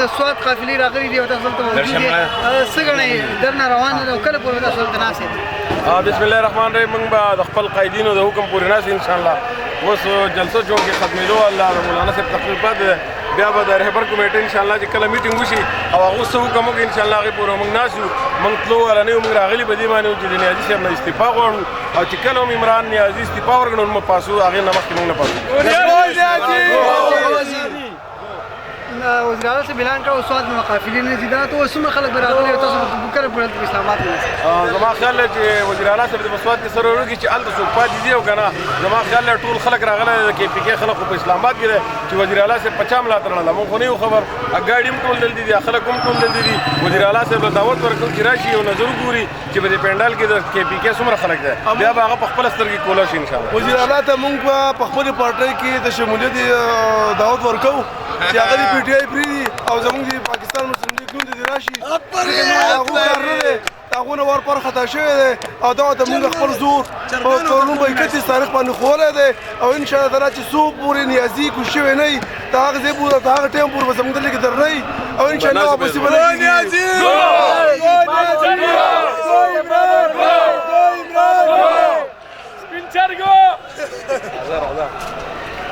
د سواد قافلې راغلي دي او تاسو دلته موجود دي څه ګڼئ درنه روان دي او کله پورې تاسو دلته ناست یې؟ بسم الله الرحمن الرحیم. موږ به د خپل قایدینو د حکم پورې ناست انشاءالله. اوس جلسه جوړ کې ختمېدو الله د مولانا صاحب تقریر بعد بیا به د رهبر کمیټه انشاءالله چې کله میټینګ وشي او هغه څه حکم وکړي انشاءالله هغې پورې موږ ناست یو. موږ تلو والا نه یو، موږ راغلي په دې باندې وو چې د نیازي صاحب نه استعفا غواړو او چې کله هم عمران نیازي استعفا ورکړي نو موږ پاسو، هغې نه مخکې موږ نه پاسو. وزیر اعلی صاحب اعلان کړی سواد به قافلې نه ځي، دا ته اوس څومره خلک به راغلي او تاسو به کله پورې دلته په اسلام آباد کې ناست؟ زما خیال دی چې وزیر اعلی صاحب د په سواد کې سره وړوکي چې هلته څوک پاتې دي او که نه زما خیال دی ټول خلک راغلی د کې پي کې خلک خو په اسلام آباد کې دی چې وزیر اعلی صاحب په چا ملاتړ نه ده. موږ خو نه یو خبر، ګاډي هم ټول دلته دي، خلک هم ټول دلته دي. وزیر اعلی صاحب له دعوت ورکړو چې راشي او نظر وګوري چې په دې پنډال کې د کې پي کې څومره خلک دی، بیا به هغه په خپله سترګې کولی شي انشاءالله. وزیر اعلی ته موږ په خپلې پارټۍ کې د شمولیت دعوت ورکوو چې هغه د پي ټي آی پرېږدي او زموږ د پاکستان مسلم لیګ نوم دې راشي. هغو کار نه دی، هغو نه ور خطا شوی دی او دغه ته موږ خپل زور په قانون په 31 تاریخ باندې ښوولی دی او انشاءالله تعالی چې څو پورې نیازي کوز شوی نه وي د هغه ځای پورې د هغه ټایم پورې به زموږ دلته کې درنه وي او انشاءالله واپسې به نه کېږي.